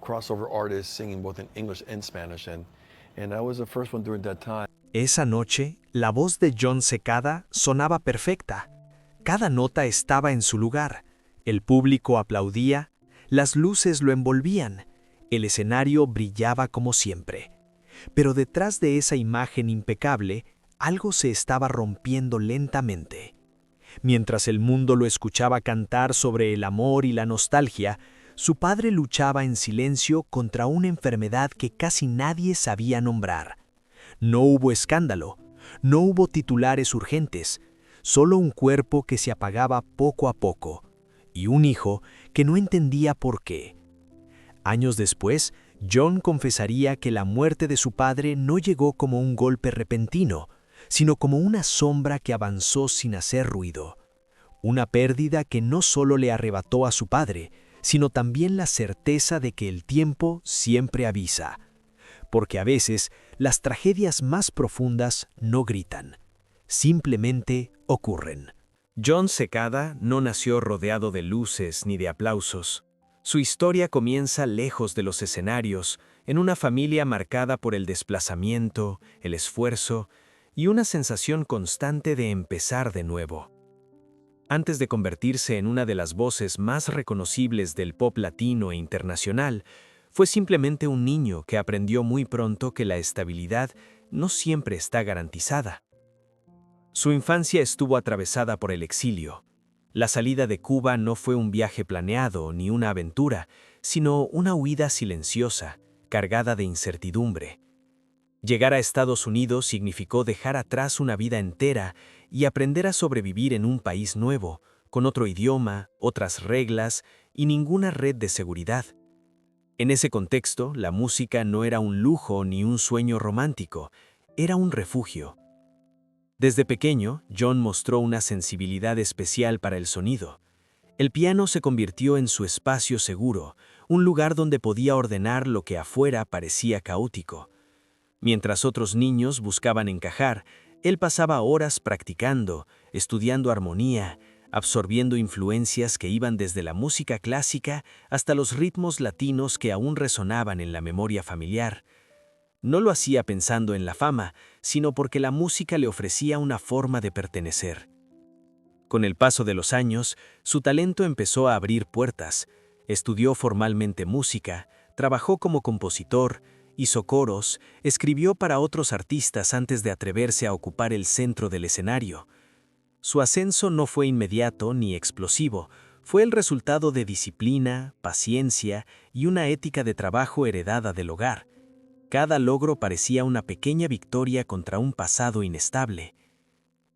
crossover artists singing both in English and Spanish, and I was the first one during that time. Esa noche, la voz de Jon Secada sonaba perfecta. Cada nota estaba en su lugar. El público aplaudía, las luces lo envolvían, el escenario brillaba como siempre. Pero detrás de esa imagen impecable, algo se estaba rompiendo lentamente. Mientras el mundo lo escuchaba cantar sobre el amor y la nostalgia, su padre luchaba en silencio contra una enfermedad que casi nadie sabía nombrar. No hubo escándalo, no hubo titulares urgentes, solo un cuerpo que se apagaba poco a poco, y un hijo que no entendía por qué. Años después, Jon confesaría que la muerte de su padre no llegó como un golpe repentino, sino como una sombra que avanzó sin hacer ruido. Una pérdida que no solo le arrebató a su padre, sino también la certeza de que el tiempo siempre avisa. Porque a veces las tragedias más profundas no gritan, simplemente ocurren. Jon Secada no nació rodeado de luces ni de aplausos. Su historia comienza lejos de los escenarios, en una familia marcada por el desplazamiento, el esfuerzo y una sensación constante de empezar de nuevo. Antes de convertirse en una de las voces más reconocibles del pop latino e internacional, fue simplemente un niño que aprendió muy pronto que la estabilidad no siempre está garantizada. Su infancia estuvo atravesada por el exilio. La salida de Cuba no fue un viaje planeado ni una aventura, sino una huida silenciosa, cargada de incertidumbre. Llegar a Estados Unidos significó dejar atrás una vida entera y aprender a sobrevivir en un país nuevo, con otro idioma, otras reglas y ninguna red de seguridad. En ese contexto, la música no era un lujo ni un sueño romántico, era un refugio. Desde pequeño, Jon mostró una sensibilidad especial para el sonido. El piano se convirtió en su espacio seguro, un lugar donde podía ordenar lo que afuera parecía caótico. Mientras otros niños buscaban encajar, él pasaba horas practicando, estudiando armonía, absorbiendo influencias que iban desde la música clásica hasta los ritmos latinos que aún resonaban en la memoria familiar. No lo hacía pensando en la fama, sino porque la música le ofrecía una forma de pertenecer. Con el paso de los años, su talento empezó a abrir puertas. Estudió formalmente música, trabajó como compositor, hizo coros, escribió para otros artistas antes de atreverse a ocupar el centro del escenario. Su ascenso no fue inmediato ni explosivo, fue el resultado de disciplina, paciencia y una ética de trabajo heredada del hogar. Cada logro parecía una pequeña victoria contra un pasado inestable.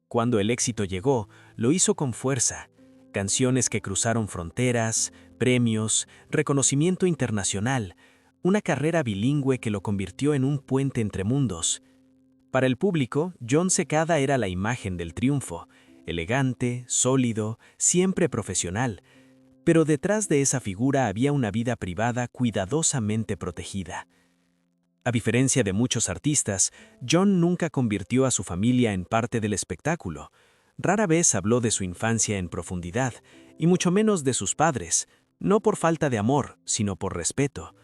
Cuando el éxito llegó, lo hizo con fuerza. Canciones que cruzaron fronteras, premios, reconocimiento internacional, una carrera bilingüe que lo convirtió en un puente entre mundos. Para el público, Jon Secada era la imagen del triunfo, elegante, sólido, siempre profesional. Pero detrás de esa figura había una vida privada cuidadosamente protegida. A diferencia de muchos artistas, Jon nunca convirtió a su familia en parte del espectáculo. Rara vez habló de su infancia en profundidad, y mucho menos de sus padres, no por falta de amor, sino por respeto.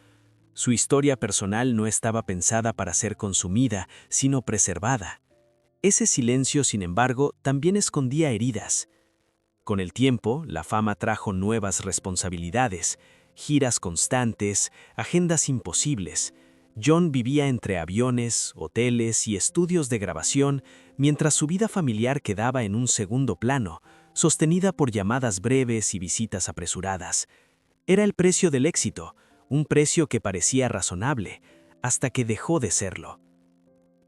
Su historia personal no estaba pensada para ser consumida, sino preservada. Ese silencio, sin embargo, también escondía heridas. Con el tiempo, la fama trajo nuevas responsabilidades, giras constantes, agendas imposibles. Jon vivía entre aviones, hoteles y estudios de grabación, mientras su vida familiar quedaba en un segundo plano, sostenida por llamadas breves y visitas apresuradas. Era el precio del éxito, un precio que parecía razonable, hasta que dejó de serlo.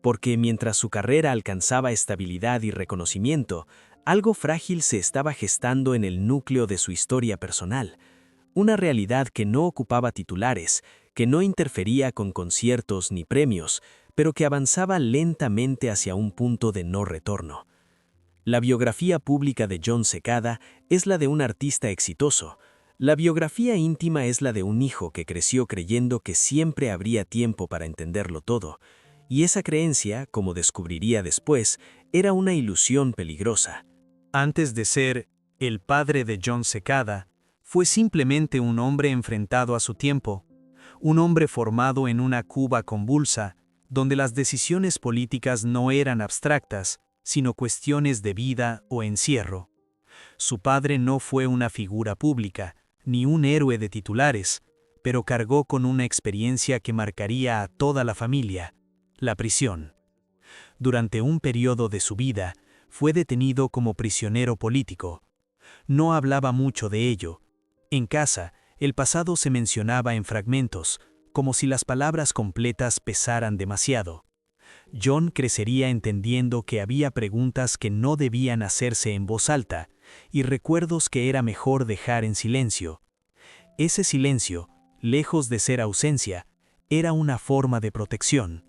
Porque mientras su carrera alcanzaba estabilidad y reconocimiento, algo frágil se estaba gestando en el núcleo de su historia personal, una realidad que no ocupaba titulares, que no interfería con conciertos ni premios, pero que avanzaba lentamente hacia un punto de no retorno. La biografía pública de Jon Secada es la de un artista exitoso. La biografía íntima es la de un hijo que creció creyendo que siempre habría tiempo para entenderlo todo, y esa creencia, como descubriría después, era una ilusión peligrosa. Antes de ser el padre de Jon Secada, fue simplemente un hombre enfrentado a su tiempo, un hombre formado en una Cuba convulsa, donde las decisiones políticas no eran abstractas, sino cuestiones de vida o encierro. Su padre no fue una figura pública, ni un héroe de titulares, pero cargó con una experiencia que marcaría a toda la familia: la prisión. Durante un periodo de su vida, fue detenido como prisionero político. No hablaba mucho de ello. En casa, el pasado se mencionaba en fragmentos, como si las palabras completas pesaran demasiado. John crecería entendiendo que había preguntas que no debían hacerse en voz alta, y recuerdos que era mejor dejar en silencio. Ese silencio, lejos de ser ausencia, era una forma de protección.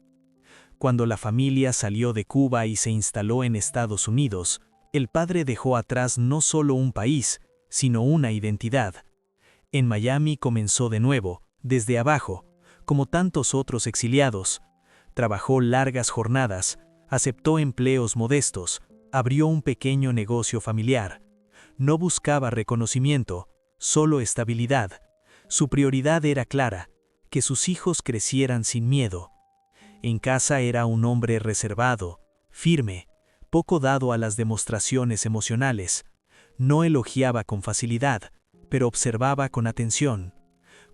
Cuando la familia salió de Cuba y se instaló en Estados Unidos, el padre dejó atrás no solo un país, sino una identidad. En Miami comenzó de nuevo, desde abajo, como tantos otros exiliados. Trabajó largas jornadas, aceptó empleos modestos, abrió un pequeño negocio familiar. No buscaba reconocimiento, solo estabilidad. Su prioridad era clara: que sus hijos crecieran sin miedo. En casa era un hombre reservado, firme, poco dado a las demostraciones emocionales. No elogiaba con facilidad, pero observaba con atención.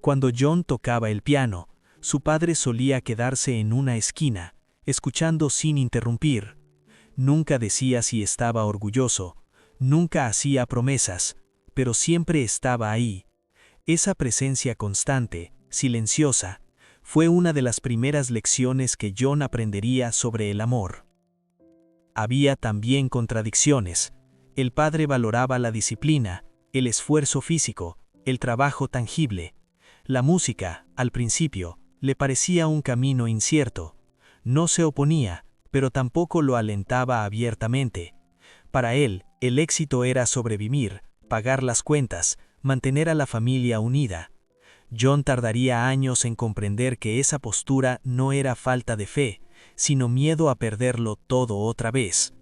Cuando John tocaba el piano, su padre solía quedarse en una esquina, escuchando sin interrumpir. Nunca decía si estaba orgulloso, nunca hacía promesas, pero siempre estaba ahí. Esa presencia constante, silenciosa, fue una de las primeras lecciones que John aprendería sobre el amor. Había también contradicciones. El padre valoraba la disciplina, el esfuerzo físico, el trabajo tangible. La música, al principio, le parecía un camino incierto. No se oponía, pero tampoco lo alentaba abiertamente. Para él, el éxito era sobrevivir, pagar las cuentas, mantener a la familia unida. John tardaría años en comprender que esa postura no era falta de fe, sino miedo a perderlo todo otra vez.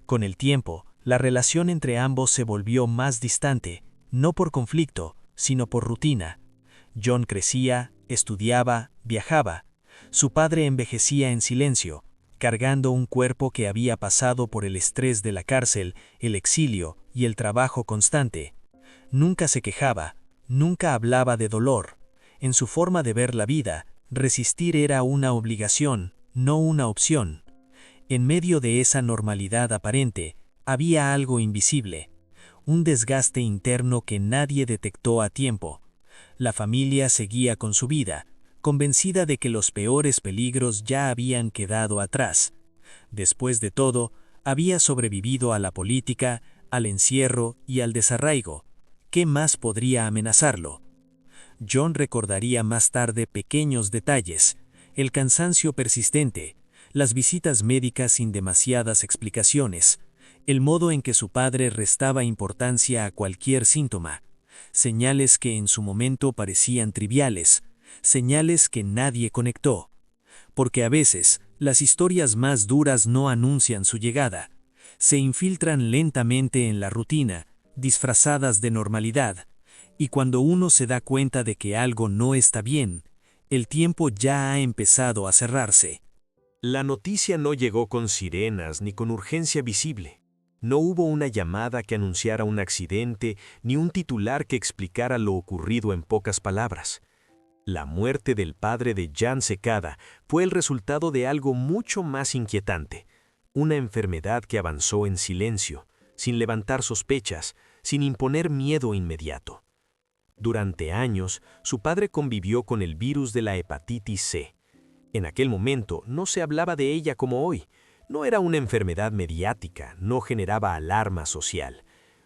Con el tiempo, la relación entre ambos se volvió más distante, no por conflicto, sino por rutina. John crecía, estudiaba, viajaba. Su padre envejecía en silencio, cargando un cuerpo que había pasado por el estrés de la cárcel, el exilio y el trabajo constante. Nunca se quejaba, nunca hablaba de dolor. En su forma de ver la vida, resistir era una obligación, no una opción. En medio de esa normalidad aparente, había algo invisible, un desgaste interno que nadie detectó a tiempo. La familia seguía con su vida, convencida de que los peores peligros ya habían quedado atrás. Después de todo, había sobrevivido a la política, al encierro y al desarraigo. ¿Qué más podría amenazarlo? John recordaría más tarde pequeños detalles: el cansancio persistente, las visitas médicas sin demasiadas explicaciones, el modo en que su padre restaba importancia a cualquier síntoma, señales que en su momento parecían triviales, señales que nadie conectó. Porque a veces, las historias más duras no anuncian su llegada, se infiltran lentamente en la rutina, disfrazadas de normalidad, y cuando uno se da cuenta de que algo no está bien, el tiempo ya ha empezado a cerrarse. La noticia no llegó con sirenas ni con urgencia visible. No hubo una llamada que anunciara un accidente, ni un titular que explicara lo ocurrido en pocas palabras. La muerte del padre de Jan Secada fue el resultado de algo mucho más inquietante: una enfermedad que avanzó en silencio, sin levantar sospechas, sin imponer miedo inmediato. Durante años, su padre convivió con el virus de la hepatitis C. En aquel momento no se hablaba de ella como hoy. No era una enfermedad mediática, no generaba alarma social.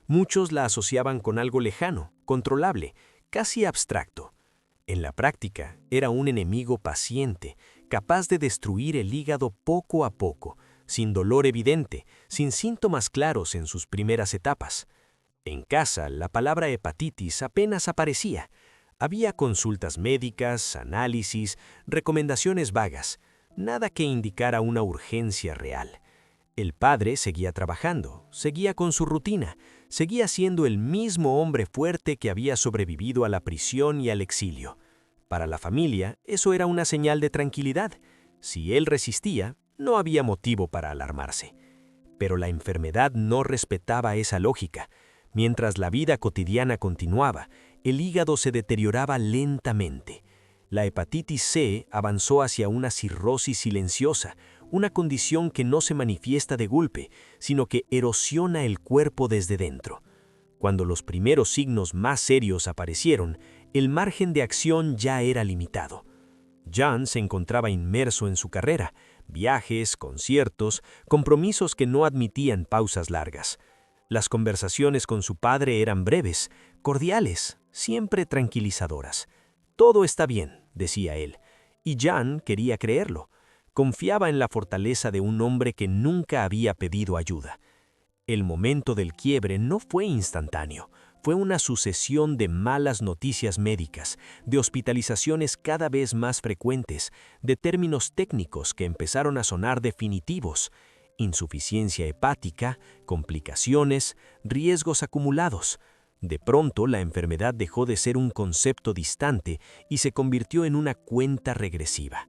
Muchos la asociaban con algo lejano, controlable, casi abstracto. En la práctica, era un enemigo paciente, capaz de destruir el hígado poco a poco, sin dolor evidente, sin síntomas claros en sus primeras etapas. En casa, la palabra hepatitis apenas aparecía. Había consultas médicas, análisis, recomendaciones vagas, nada que indicara una urgencia real. El padre seguía trabajando, seguía con su rutina, seguía siendo el mismo hombre fuerte que había sobrevivido a la prisión y al exilio. Para la familia, eso era una señal de tranquilidad. Si él resistía, no había motivo para alarmarse. Pero la enfermedad no respetaba esa lógica. Mientras la vida cotidiana continuaba, el hígado se deterioraba lentamente. La hepatitis C avanzó hacia una cirrosis silenciosa, una condición que no se manifiesta de golpe, sino que erosiona el cuerpo desde dentro. Cuando los primeros signos más serios aparecieron, el margen de acción ya era limitado. John se encontraba inmerso en su carrera, viajes, conciertos, compromisos que no admitían pausas largas. Las conversaciones con su padre eran breves, cordiales, siempre tranquilizadoras. «Todo está bien», decía él, y John quería creerlo. Confiaba en la fortaleza de un hombre que nunca había pedido ayuda. El momento del quiebre no fue instantáneo, fue una sucesión de malas noticias médicas, de hospitalizaciones cada vez más frecuentes, de términos técnicos que empezaron a sonar definitivos: insuficiencia hepática, complicaciones, riesgos acumulados. De pronto, la enfermedad dejó de ser un concepto distante y se convirtió en una cuenta regresiva.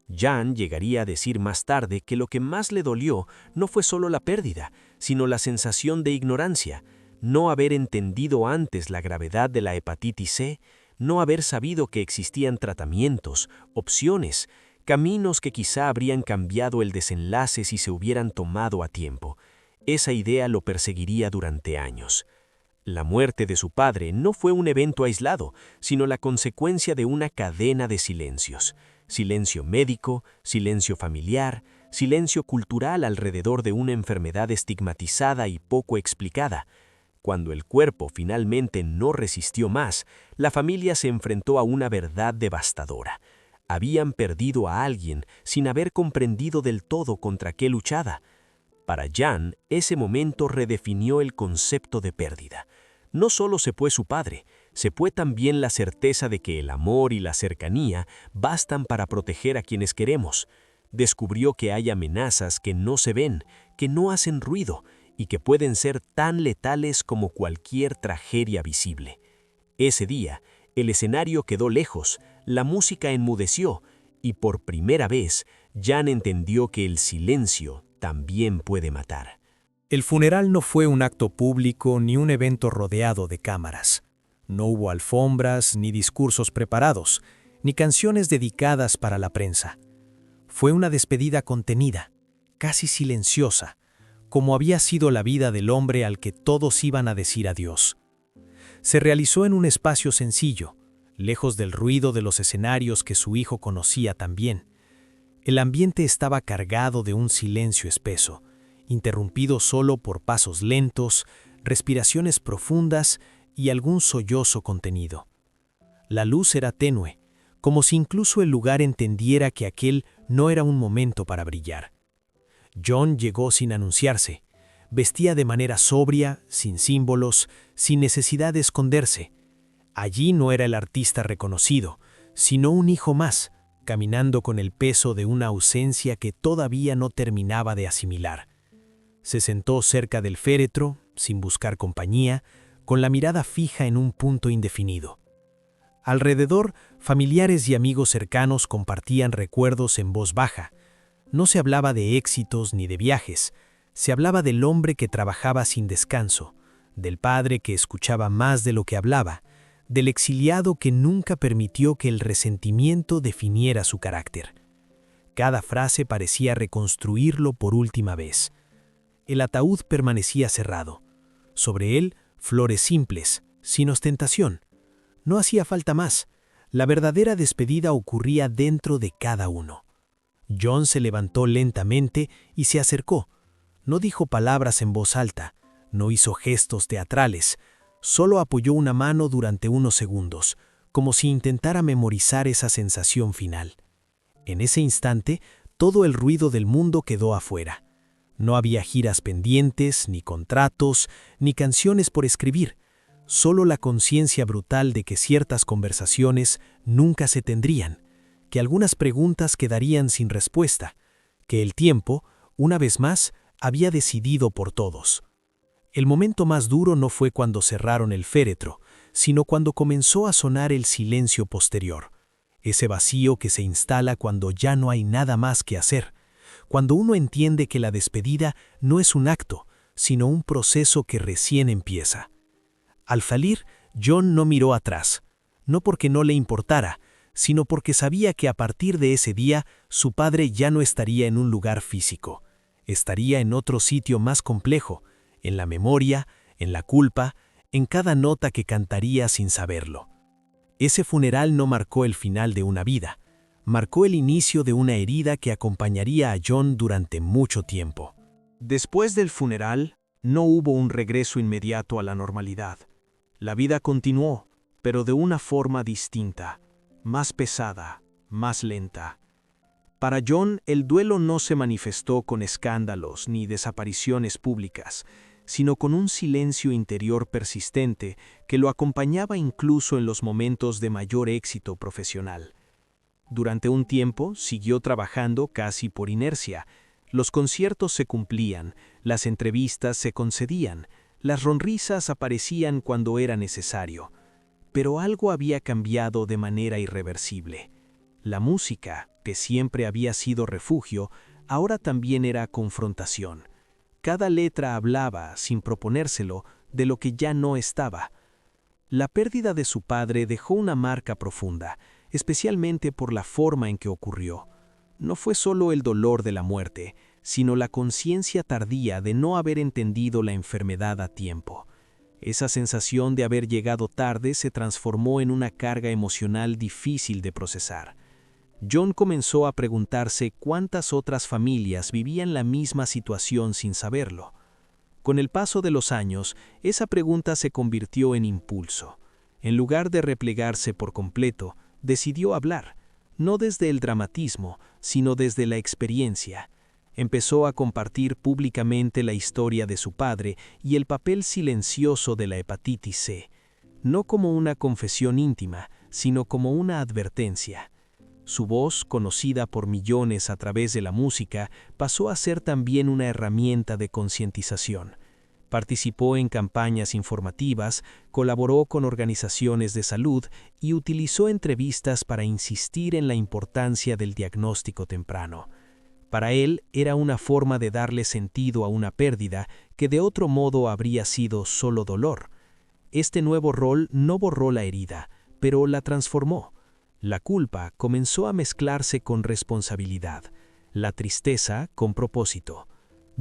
John llegaría a decir más tarde que lo que más le dolió no fue solo la pérdida, sino la sensación de ignorancia, no haber entendido antes la gravedad de la hepatitis C, no haber sabido que existían tratamientos, opciones, caminos que quizá habrían cambiado el desenlace si se hubieran tomado a tiempo. Esa idea lo perseguiría durante años. La muerte de su padre no fue un evento aislado, sino la consecuencia de una cadena de silencios. Silencio médico, silencio familiar, silencio cultural alrededor de una enfermedad estigmatizada y poco explicada. Cuando el cuerpo finalmente no resistió más, la familia se enfrentó a una verdad devastadora. Habían perdido a alguien sin haber comprendido del todo contra qué luchaba. Para John, ese momento redefinió el concepto de pérdida. No solo se fue su padre, se fue también la certeza de que el amor y la cercanía bastan para proteger a quienes queremos. Descubrió que hay amenazas que no se ven, que no hacen ruido y que pueden ser tan letales como cualquier tragedia visible. Ese día, el escenario quedó lejos, la música enmudeció y por primera vez, John entendió que el silencio también puede matar. El funeral no fue un acto público ni un evento rodeado de cámaras. No hubo alfombras, ni discursos preparados, ni canciones dedicadas para la prensa. Fue una despedida contenida, casi silenciosa, como había sido la vida del hombre al que todos iban a decir adiós. Se realizó en un espacio sencillo, lejos del ruido de los escenarios que su hijo conocía tan bien. El ambiente estaba cargado de un silencio espeso, interrumpido solo por pasos lentos, respiraciones profundas y algún sollozo contenido. La luz era tenue, como si incluso el lugar entendiera que aquel no era un momento para brillar. John llegó sin anunciarse. Vestía de manera sobria, sin símbolos, sin necesidad de esconderse. Allí no era el artista reconocido, sino un hijo más, caminando con el peso de una ausencia que todavía no terminaba de asimilar. Se sentó cerca del féretro, sin buscar compañía, con la mirada fija en un punto indefinido. Alrededor, familiares y amigos cercanos compartían recuerdos en voz baja. No se hablaba de éxitos ni de viajes, se hablaba del hombre que trabajaba sin descanso, del padre que escuchaba más de lo que hablaba, del exiliado que nunca permitió que el resentimiento definiera su carácter. Cada frase parecía reconstruirlo por última vez. El ataúd permanecía cerrado. Sobre él, flores simples, sin ostentación. No hacía falta más. La verdadera despedida ocurría dentro de cada uno. John se levantó lentamente y se acercó. No dijo palabras en voz alta, no hizo gestos teatrales, solo apoyó una mano durante unos segundos, como si intentara memorizar esa sensación final. En ese instante, todo el ruido del mundo quedó afuera. No había giras pendientes, ni contratos, ni canciones por escribir, solo la conciencia brutal de que ciertas conversaciones nunca se tendrían, que algunas preguntas quedarían sin respuesta, que el tiempo, una vez más, había decidido por todos. El momento más duro no fue cuando cerraron el féretro, sino cuando comenzó a sonar el silencio posterior. ese vacío que se instala cuando ya no hay nada más que hacer, cuando uno entiende que la despedida no es un acto, sino un proceso que recién empieza. Al salir, John no miró atrás, no porque no le importara, sino porque sabía que a partir de ese día su padre ya no estaría en un lugar físico, estaría en otro sitio más complejo, en la memoria, en la culpa, en cada nota que cantaría sin saberlo. Ese funeral no marcó el final de una vida, marcó el inicio de una herida que acompañaría a John durante mucho tiempo. Después del funeral, no hubo un regreso inmediato a la normalidad. La vida continuó, pero de una forma distinta, más pesada, más lenta. Para John, el duelo no se manifestó con escándalos ni desapariciones públicas, sino con un silencio interior persistente que lo acompañaba incluso en los momentos de mayor éxito profesional. Durante un tiempo siguió trabajando casi por inercia. Los conciertos se cumplían, las entrevistas se concedían, las sonrisas aparecían cuando era necesario. Pero algo había cambiado de manera irreversible. La música, que siempre había sido refugio, ahora también era confrontación. Cada letra hablaba, sin proponérselo, de lo que ya no estaba. La pérdida de su padre dejó una marca profunda, especialmente por la forma en que ocurrió. No fue solo el dolor de la muerte, sino la conciencia tardía de no haber entendido la enfermedad a tiempo. Esa sensación de haber llegado tarde se transformó en una carga emocional difícil de procesar. John comenzó a preguntarse cuántas otras familias vivían la misma situación sin saberlo. Con el paso de los años, esa pregunta se convirtió en impulso. En lugar de replegarse por completo, decidió hablar, no desde el dramatismo, sino desde la experiencia. Empezó a compartir públicamente la historia de su padre y el papel silencioso de la hepatitis C, no como una confesión íntima, sino como una advertencia. Su voz, conocida por millones a través de la música, pasó a ser también una herramienta de concientización. Participó en campañas informativas, colaboró con organizaciones de salud y utilizó entrevistas para insistir en la importancia del diagnóstico temprano. Para él era una forma de darle sentido a una pérdida que de otro modo habría sido solo dolor. Este nuevo rol no borró la herida, pero la transformó. La culpa comenzó a mezclarse con responsabilidad, la tristeza con propósito.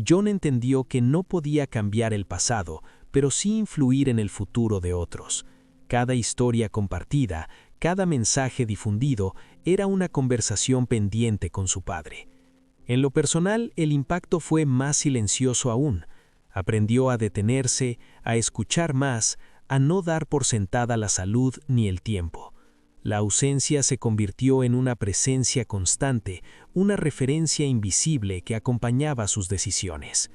John entendió que no podía cambiar el pasado, pero sí influir en el futuro de otros. Cada historia compartida, cada mensaje difundido, era una conversación pendiente con su padre. En lo personal, el impacto fue más silencioso aún. Aprendió a detenerse, a escuchar más, a no dar por sentada la salud ni el tiempo. La ausencia se convirtió en una presencia constante, una referencia invisible que acompañaba sus decisiones.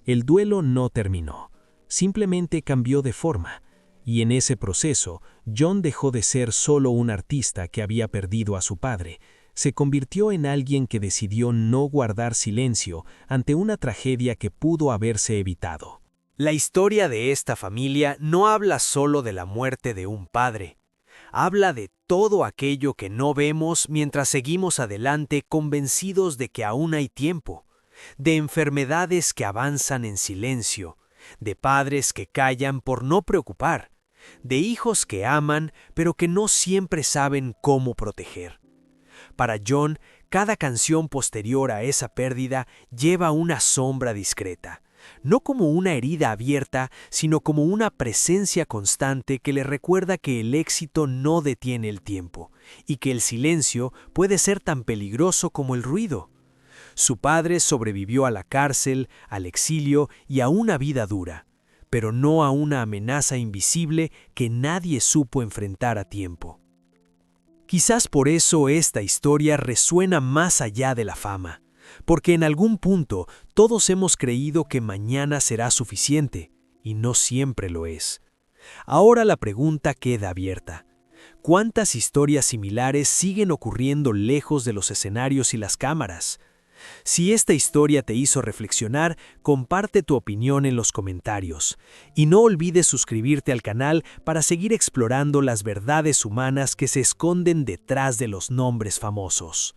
El duelo no terminó, simplemente cambió de forma, y en ese proceso, John dejó de ser solo un artista que había perdido a su padre, se convirtió en alguien que decidió no guardar silencio ante una tragedia que pudo haberse evitado. La historia de esta familia no habla solo de la muerte de un padre. Habla de todo aquello que no vemos mientras seguimos adelante convencidos de que aún hay tiempo, de enfermedades que avanzan en silencio, de padres que callan por no preocupar, de hijos que aman pero que no siempre saben cómo proteger. Para John, cada canción posterior a esa pérdida lleva una sombra discreta, no como una herida abierta, sino como una presencia constante que le recuerda que el éxito no detiene el tiempo y que el silencio puede ser tan peligroso como el ruido. Su padre sobrevivió a la cárcel, al exilio y a una vida dura, pero no a una amenaza invisible que nadie supo enfrentar a tiempo. Quizás por eso esta historia resuena más allá de la fama, porque en algún punto todos hemos creído que mañana será suficiente, y no siempre lo es. Ahora la pregunta queda abierta. ¿Cuántas historias similares siguen ocurriendo lejos de los escenarios y las cámaras? Si esta historia te hizo reflexionar, comparte tu opinión en los comentarios. Y no olvides suscribirte al canal para seguir explorando las verdades humanas que se esconden detrás de los nombres famosos.